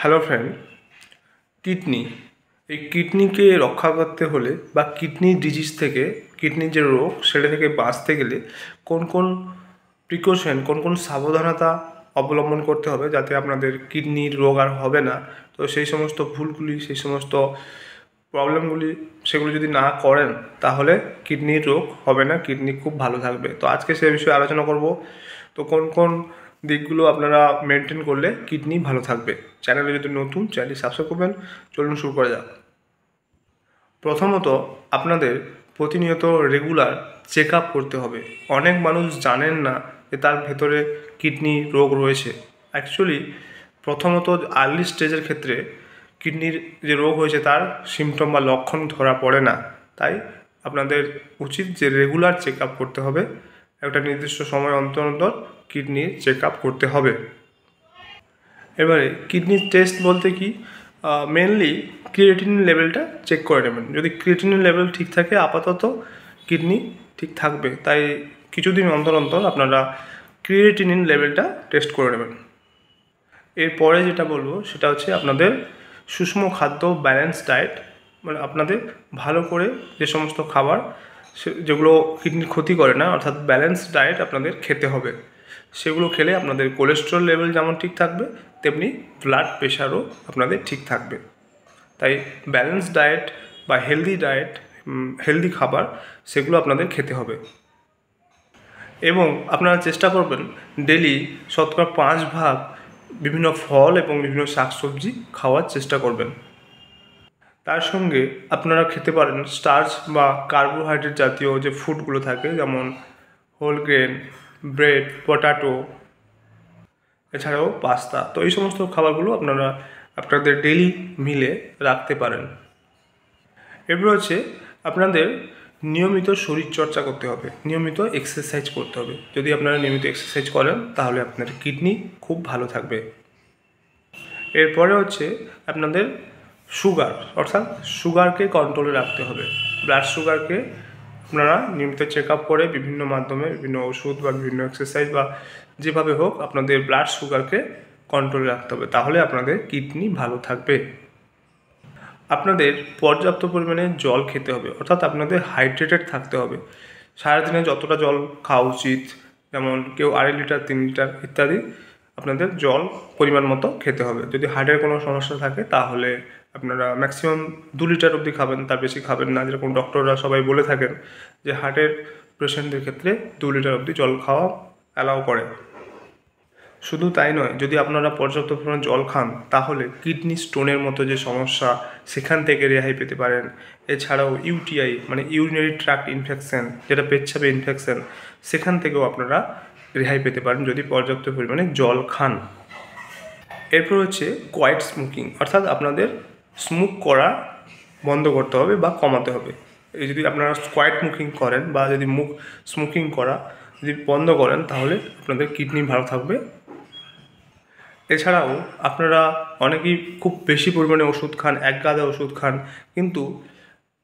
Hello friend, kidney এই কিডনিকে রক্ষা করতে হলে বা কিডনি ডিজিজ থেকে, কিডনির যে রোগ সেটা থেকে বাঁচতে গেলে কোন কোন প্রিকশন, কোন কোন সাবধানতা অবলম্বন করতে হবে যাতে আপনাদের কিডনির রোগ আর হবে না। তো সেই সমস্ত ভুলগুলি, সেই সমস্ত প্রবলেমগুলি সেগুলো যদি না করেন তাহলে কিডনির রোগ হবে না, কিডনি খুব ভালো থাকবে। তো আজকে সে বিষয়ে আলোচনা করব। তো কোন কোন দিকগুলো আপনারা মেনটেন করলে কিডনি ভালো থাকবে। চ্যানেলে যদি নতুন, চ্যানেলটি সাবস্ক্রাইব করবেন। চলুন শুরু করা যাক। প্রথমত আপনাদের প্রতিনিয়ত রেগুলার চেক আপ করতে হবে। অনেক মানুষ জানেন না যে তার ভেতরে কিডনি রোগ রয়েছে। অ্যাকচুয়ালি প্রথমত আর্লি স্টেজের ক্ষেত্রে কিডনির যে রোগ হয়েছে তার সিমটম বা লক্ষণ ধরা পড়ে না। তাই আপনাদের উচিত যে রেগুলার চেক আপ করতে হবে। একটা নির্দিষ্ট সময় অন্তর অন্তর কিডনির চেক আপ করতে হবে। এবারে কিডনির টেস্ট বলতে কি, মেনলি ক্রিয়েটিনিন লেভেলটা চেক করে নেবেন। যদি ক্রিয়েটিনিন লেভেল ঠিক থাকে আপাতত কিডনি ঠিক থাকবে। তাই কিছুদিন অন্তর অন্তর আপনারা ক্রিয়েটিনিন লেভেলটা টেস্ট করে নেবেন। এরপরে যেটা বলবো সেটা হচ্ছে আপনাদের সুষম খাদ্য, ব্যালেন্স ডায়েট, মানে আপনাদের ভালো করে যে সমস্ত খাবার যেগুলো কিডনির ক্ষতি করে না, অর্থাৎ ব্যালেন্স ডায়েট আপনাদের খেতে হবে। সেগুলো খেলে আপনাদের কোলেস্টেরল লেভেল যেমন ঠিক থাকবে তেমনি ব্লাড প্রেশারও আপনাদের ঠিক থাকবে। তাই ব্যালেন্স ডায়েট বা হেলদি ডায়েট, হেলদি খাবার সেগুলো আপনাদের খেতে হবে। এবং আপনারা চেষ্টা করবেন ডেলি শতকরা 5 ভাগ বিভিন্ন ফল এবং বিভিন্ন শাকসবজি খাওয়ার চেষ্টা করবেন। তার সঙ্গে আপনারা খেতে পারেন স্টার্চ বা কার্বোহাইড্রেট জাতীয় যে ফুডগুলো থাকে, যেমন হোল গ্রেন, ব্রেড, পটাটো, এছাড়াও পাস্তা। তো এই সমস্ত খাবারগুলো আপনারা আপনাদের ডেইলি মিলে রাখতে পারেন। এরপর হচ্ছে আপনাদের নিয়মিত শরীরচর্চা করতে হবে, নিয়মিত এক্সারসাইজ করতে হবে। যদি আপনারা নিয়মিত এক্সারসাইজ করেন তাহলে আপনাদের কিডনি খুব ভালো থাকবে। এরপরে হচ্ছে আপনাদের সুগার, অর্থাৎ সুগারকে কন্ট্রোলে রাখতে হবে। ব্লাড সুগারকে আপনারা নিয়মিত চেক আপ করে বিভিন্ন মাধ্যমে, বিভিন্ন ওষুধ বা বিভিন্ন এক্সারসাইজ বা যেভাবে হোক আপনাদের ব্লাড সুগারকে কন্ট্রোলে রাখতে হবে, তাহলে আপনাদের কিডনি ভালো থাকবে। আপনাদের পর্যাপ্ত পরিমাণে জল খেতে হবে, অর্থাৎ আপনাদের হাইড্রেটেড থাকতে হবে। সারাদিনে যতটা জল খাওয়া উচিত, যেমন কেউ 2.5 লিটার, 3 লিটার ইত্যাদি আপনাদের জল পরিমাণ মতো খেতে হবে। যদি হার্টের কোনো সমস্যা থাকে তাহলে আপনারা ম্যাক্সিমাম 2 লিটার অবধি খাবেন, তার বেশি খাবেন না। যেরকম ডক্টররা সবাই বলে থাকেন যে হার্টের পেশেন্টদের ক্ষেত্রে 2 লিটার অবধি জল খাওয়া অ্যালাউ করে। শুধু তাই নয়, যদি আপনারা পর্যাপ্ত পরিমাণ জল খান তাহলে কিডনি স্টোনের মতো যে সমস্যা সেখান থেকে রেহাই পেতে পারেন। এছাড়াও ইউটিআই মানে ইউরিনারি ট্র্যাক্ট ইনফেকশন, যেটা পেচ্ছাপে ইনফেকশন, সেখান থেকেও আপনারা রেহাই পেতে পারেন যদি পর্যাপ্ত পরিমাণে জল খান। এরপর হচ্ছে কোয়াইট স্মোকিং, অর্থাৎ আপনাদের স্মোক করা বন্ধ করতে হবে বা কমাতে হবে। এই যদি আপনারা কোয়াইট স্মোকিং করেন বা যদি স্মোকিং করা যদি বন্ধ করেন তাহলে আপনাদের কিডনি ভালো থাকবে। এছাড়াও আপনারা অনেকেই খুব বেশি পরিমাণে ওষুধ খান, এক গাদা ওষুধ খান, কিন্তু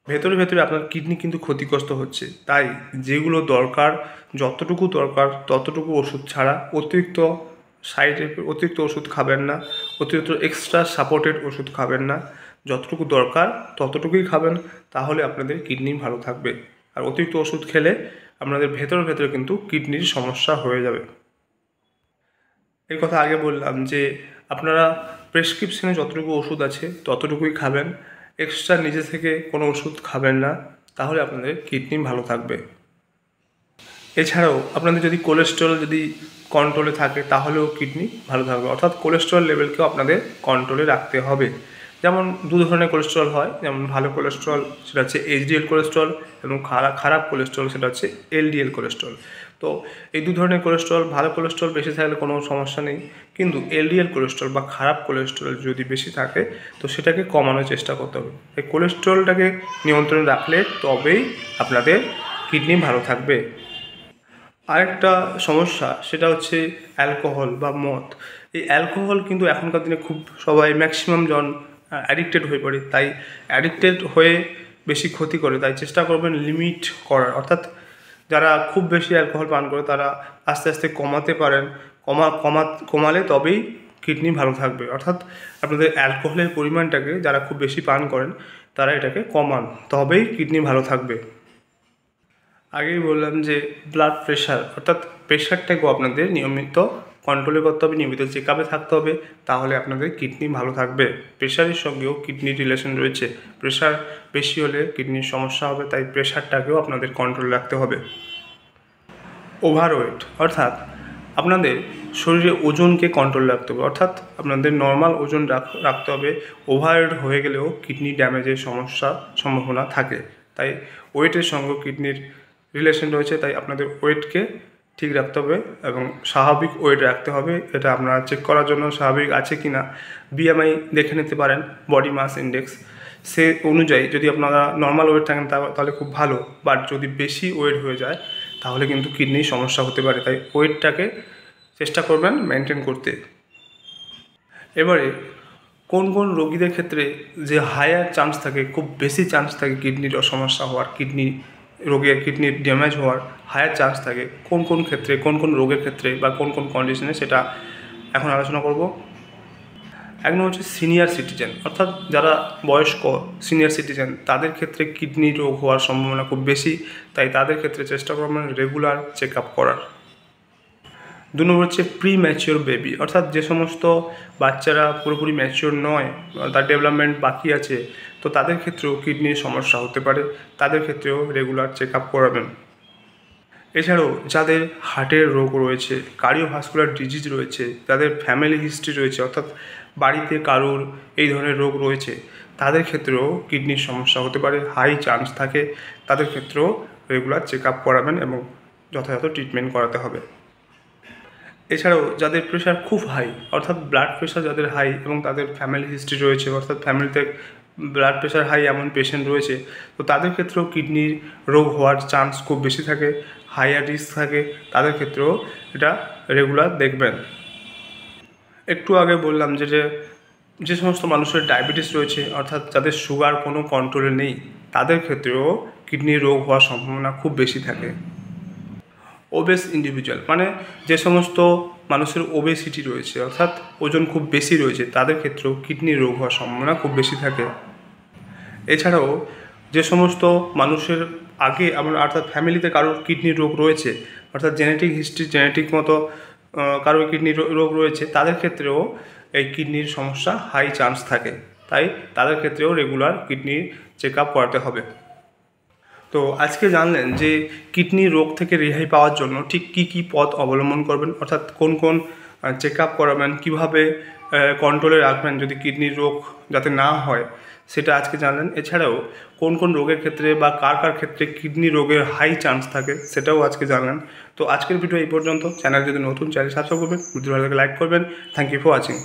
ভেতরে ভেতরে আপনার কিডনি কিন্তু ক্ষতিগ্রস্ত হচ্ছে। তাই যেগুলো দরকার, যতটুকু দরকার ততটুকু ওষুধ ছাড়া অতিরিক্ত অতিরিক্ত ওষুধ খাবেন না, অতিরিক্ত এক্সট্রা সাপোর্টেড ওষুধ খাবেন না। যতটুকু দরকার ততটুকুই খাবেন, তাহলে আপনাদের কিডনি ভালো থাকবে। আর অতিরিক্ত ওষুধ খেলে আপনাদের ভেতরে ভেতরে কিন্তু কিডনির সমস্যা হয়ে যাবে। এই কথা আগে বললাম যে আপনারা প্রেসক্রিপশনে যতটুকু ওষুধ আছে ততটুকুই খাবেন, এক্সট্রা নিজে থেকে কোনো ওষুধ খাবেন না, তাহলে আপনাদের কিডনি ভালো থাকবে। এছাড়াও আপনাদের যদি কোলেস্টেরল যদি কন্ট্রোলে থাকে তাহলেও কিডনি ভালো থাকবে, অর্থাৎ কোলেস্টেরল লেভেলকেও আপনাদের কন্ট্রোলে রাখতে হবে। যেমন 2 ধরনের কোলেস্টেরল হয়, যেমন ভালো কোলেস্টেরল সেটা হচ্ছে এইচডিএল কোলেস্টেরল, এবং খারাপ কোলেস্টেরল সেটা হচ্ছে এলডিএল কোলেস্টেরল। তো এই 2 ধরনের কোলেস্টেরল, ভালো কোলেস্টেরল বেশি থাকলে কোনো সমস্যা নেই, কিন্তু এলডিএল কোলেস্টেরল বা খারাপ কোলেস্টেরল যদি বেশি থাকে তো সেটাকে কমানোর চেষ্টা করতে হবে। এই কোলেস্টেরলটাকে নিয়ন্ত্রণে রাখলে তবেই আপনাদের কিডনি ভালো থাকবে। আরেকটা সমস্যা সেটা হচ্ছে অ্যালকোহল বা মদ। এই অ্যালকোহল কিন্তু এখনকার দিনে খুব সবাই ম্যাক্সিমাম জন অ্যাডিক্টেড হয়ে পড়ে। তাই অ্যাডিক্টেড হয়ে বেশি ক্ষতি করে, তাই চেষ্টা করবেন লিমিট করার। অর্থাৎ যারা খুব বেশি অ্যালকোহল পান করে তারা আস্তে আস্তে কমাতে পারেন। কমালে তবেই কিডনি ভালো থাকবে। অর্থাৎ আপনাদের অ্যালকোহলের পরিমাণটাকে যারা খুব বেশি পান করেন তারা এটাকে কমান, তবেই কিডনি ভালো থাকবে। আগেই বললাম যে ব্লাড প্রেশার অর্থাৎ প্রেশারটাকেও আপনাদের নিয়মিত কন্ট্রোলে করতে হবে, নিয়মিত চেক আপে থাকতে হবে, তাহলে আপনাদের কিডনি ভালো থাকবে। প্রেশারের সঙ্গেও কিডনির রিলেশন রয়েছে, প্রেশার বেশি হলে কিডনির সমস্যা হবে, তাই প্রেশারটাকেও আপনাদের কন্ট্রোল রাখতে হবে। ওভারওয়েট অর্থাৎ আপনাদের শরীরে ওজনকে কন্ট্রোল রাখতে হবে, অর্থাৎ আপনাদের নর্মাল ওজন রাখতে হবে। ওভারওয়েট হয়ে গেলেও কিডনি ড্যামেজের সম্ভাবনা থাকে, তাই ওয়েটের সঙ্গে কিডনির রিলেশন রয়েছে, তাই আপনাদের ওয়েটকে ঠিক রাখতে হবে এবং স্বাভাবিক ওয়েট রাখতে হবে। এটা আপনারা চেক করার জন্য স্বাভাবিক আছে কি না বিএমআই দেখে নিতে পারেন, বডি মাস ইন্ডেক্স, সে অনুযায়ী যদি আপনারা নর্মাল ওয়েট থাকেন তাহলে খুব ভালো, বাট যদি বেশি ওয়েট হয়ে যায় তাহলে কিন্তু কিডনির সমস্যা হতে পারে, তাই ওয়েটটাকে চেষ্টা করবেন মেনটেন করতে। এবারে কোন কোন রোগীদের ক্ষেত্রে যে হায়ার চান্স থাকে, খুব বেশি চান্স থাকে কিডনির সমস্যা হওয়ার, কিডনির ড্যামেজ হওয়ার হায়ার চান্স থাকে, কোন কোন ক্ষেত্রে, কোন কোন রোগের ক্ষেত্রে বা কোন কোন কন্ডিশনে, সেটা এখন আলোচনা করব। এক নম্বর হচ্ছে সিনিয়র সিটিজেন, অর্থাৎ যারা বয়স্ক সিনিয়র সিটিজেন, তাদের ক্ষেত্রে কিডনি রোগ হওয়ার সম্ভাবনা খুব বেশি, তাই তাদের ক্ষেত্রে চেষ্টা করবেন রেগুলার চেক আপ করার। দু নম্বর হচ্ছে প্রি ম্যাচিওর বেবি, অর্থাৎ যে সমস্ত বাচ্চারা পুরোপুরি ম্যাচিওর নয়, তার ডেভেলপমেন্ট বাকি আছে, তো তাদের ক্ষেত্রেও কিডনির সমস্যা হতে পারে, তাদের ক্ষেত্রেও রেগুলার চেক আপ করাবেন। এছাড়াও যাদের হার্টের রোগ রয়েছে, কার্ডিওভাস্কুলার ডিজিজ রয়েছে, যাদের ফ্যামিলি হিস্ট্রি রয়েছে, অর্থাৎ বাড়িতে কারোর এই ধরনের রোগ রয়েছে, তাদের ক্ষেত্রেও কিডনির সমস্যা হতে পারে, হাই চান্স থাকে, তাদের ক্ষেত্রেও রেগুলার চেক আপ করাবেন এবং যথাযথ ট্রিটমেন্ট করাতে হবে। এছাড়াও যাদের প্রেশার খুব হাই, অর্থাৎ ব্লাড প্রেশার যাদের হাই এবং তাদের ফ্যামিলি হিস্ট্রি রয়েছে, অর্থাৎ ফ্যামিলিতে ব্লাড প্রেশার হাই এমন পেশেন্ট রয়েছে, তো তাদের ক্ষেত্রেও কিডনির রোগ হওয়ার চান্স খুব বেশি থাকে, হাইয়ার রিস্ক থাকে, তাদের ক্ষেত্রেও এটা রেগুলার দেখবেন। একটু আগে বললাম যে সমস্ত মানুষের ডায়াবেটিস রয়েছে, অর্থাৎ যাদের সুগার কোনো কন্ট্রোলে নেই, তাদের ক্ষেত্রেও কিডনির রোগ হওয়ার সম্ভাবনা খুব বেশি থাকে। ওবেস ইন্ডিভিজুয়াল মানে যে সমস্ত মানুষের ওবেসিটি রয়েছে, অর্থাৎ ওজন খুব বেশি রয়েছে, তাদের ক্ষেত্রেও কিডনির রোগ হওয়ার সম্ভাবনা খুব বেশি থাকে। এছাড়াও যে সমস্ত মানুষের আগে অর্থাৎ ফ্যামিলিতে কারোর কিডনির রোগ রয়েছে, অর্থাৎ জেনেটিক হিস্ট্রি, জেনেটিক মতো কারোর কিডনির রোগ রয়েছে, তাদের ক্ষেত্রেও এই কিডনির সমস্যা হাই চান্স থাকে, তাই তাদের ক্ষেত্রেও রেগুলার কিডনির চেক আপ করাতে হবে। তো আজকে জানলেন যে কিডনি রোগ থেকে রেহাই পাওয়ার জন্য ঠিক কী কী পথ অবলম্বন করবেন, অর্থাৎ কোন কোন চেক আপ করাবেন, কীভাবে কন্ট্রোলে রাখবেন যদি কিডনির রোগ যাতে না হয়, সেটা আজকে জানলেন। এছাড়াও কোন কোন রোগের ক্ষেত্রে বা কার কার ক্ষেত্রে কিডনি রোগের হাই চান্স থাকে সেটাও আজকে জানলেন। তো আজকের ভিডিও এই পর্যন্ত। চ্যানেল যদি নতুন, চ্যানেল সাবস্ক্রাইব করবেন, ভিডিও ভালো লাগলে লাইক করবেন। Thank you for watching.